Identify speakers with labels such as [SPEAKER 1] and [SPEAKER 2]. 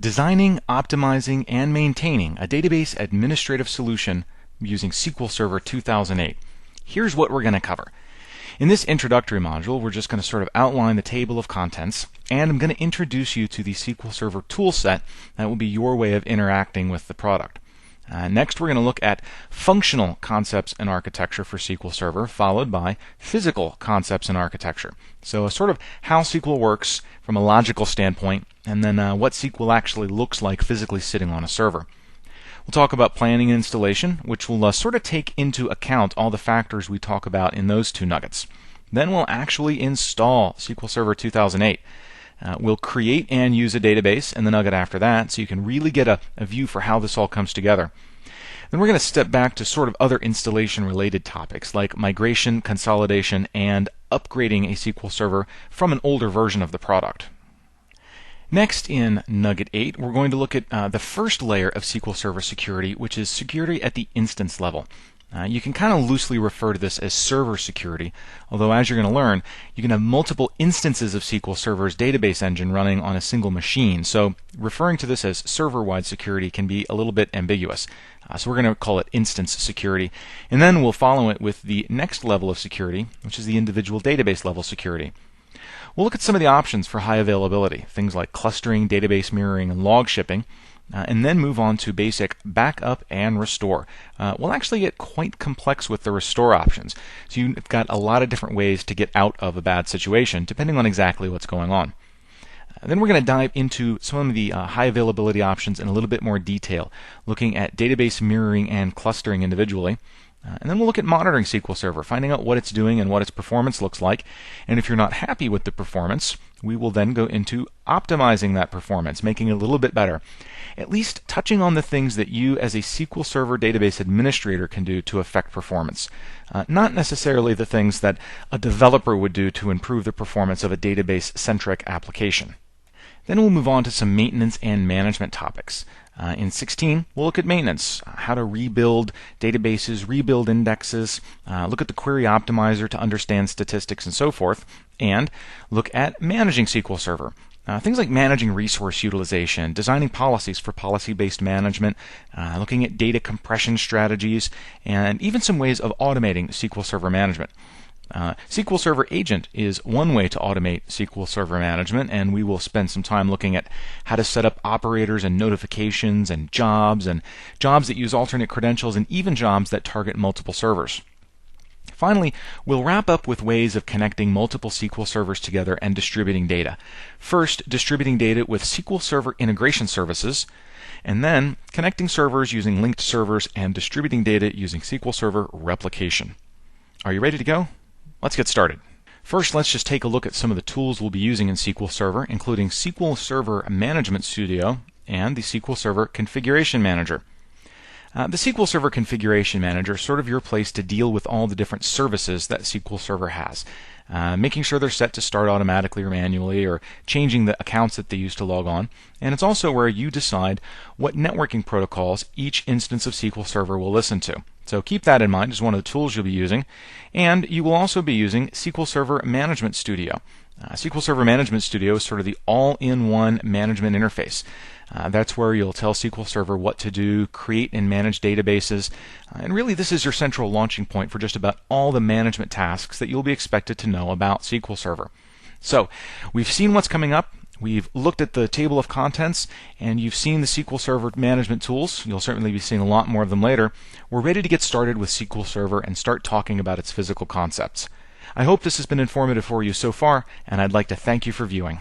[SPEAKER 1] Designing, optimizing, and maintaining a database administrative solution using SQL Server 2008. Here's what we're going to cover. In this introductory module, we're just going to sort of outline the table of contents, and I'm going to introduce you to the SQL Server toolset that will be your way of interacting with the product. Next, we're going to look at functional concepts and architecture for SQL Server, followed by physical concepts and architecture. So sort of how SQL works from a logical standpoint, and then what SQL actually looks like physically sitting on a server. We'll talk about planning and installation, which will sort of take into account all the factors we talk about in those two nuggets. Then we'll actually install SQL Server 2008. We'll create and use a database in the nugget after that, so you can really get a view for how this all comes together. Then we're going to step back to sort of other installation-related topics like migration, consolidation, and upgrading a SQL Server from an older version of the product. Next, in Nugget 8, we're going to look at the first layer of SQL Server security, which is security at the instance level. You can kind of loosely refer to this as server security, although as you're going to learn, you can have multiple instances of SQL Server's database engine running on a single machine. So referring to this as server-wide security can be a little bit ambiguous. So we're going to call it instance security. And then we'll follow it with the next level of security, which is the individual database level security. We'll look at some of the options for high availability, things like clustering, database mirroring, and log shipping. And then move on to basic backup and restore. We'll actually get quite complex with the restore options. So you've got a lot of different ways to get out of a bad situation, depending on exactly what's going on. Then we're going to dive into some of the high availability options in a little bit more detail, looking at database mirroring and clustering individually. And then we'll look at monitoring SQL Server, finding out what it's doing and what its performance looks like. And if you're not happy with the performance, we will then go into optimizing that performance, making it a little bit better. At least touching on the things that you as a SQL Server database administrator can do to affect performance. Not necessarily the things that a developer would do to improve the performance of a database-centric application. Then we'll move on to some maintenance and management topics. In 16, we'll look at maintenance, how to rebuild databases, rebuild indexes, look at the query optimizer to understand statistics and so forth, and look at managing SQL Server. Things like managing resource utilization, designing policies for policy-based management, looking at data compression strategies, and even some ways of automating SQL Server management. SQL Server Agent is one way to automate SQL Server management, and we will spend some time looking at how to set up operators and notifications and jobs that use alternate credentials, and even jobs that target multiple servers. Finally, we'll wrap up with ways of connecting multiple SQL servers together and distributing data. First, distributing data with SQL Server integration services, and then connecting servers using linked servers and distributing data using SQL Server replication. Are you ready to go? Let's get started. First, let's just take a look at some of the tools we'll be using in SQL Server, including SQL Server Management Studio and the SQL Server Configuration Manager. The SQL Server Configuration Manager is sort of your place to deal with all the different services that SQL Server has, making sure they're set to start automatically or manually, or changing the accounts that they use to log on. And it's also where you decide what networking protocols each instance of SQL Server will listen to. So keep that in mind as one of the tools you'll be using. And you will also be using SQL Server Management Studio. SQL Server Management Studio is sort of the all-in-one management interface. That's where you'll tell SQL Server what to do, create and manage databases, and really this is your central launching point for just about all the management tasks that you'll be expected to know about SQL Server. So, we've seen what's coming up, we've looked at the table of contents, and you've seen the SQL Server management tools. You'll certainly be seeing a lot more of them later. We're ready to get started with SQL Server and start talking about its physical concepts. I hope this has been informative for you so far, and I'd like to thank you for viewing.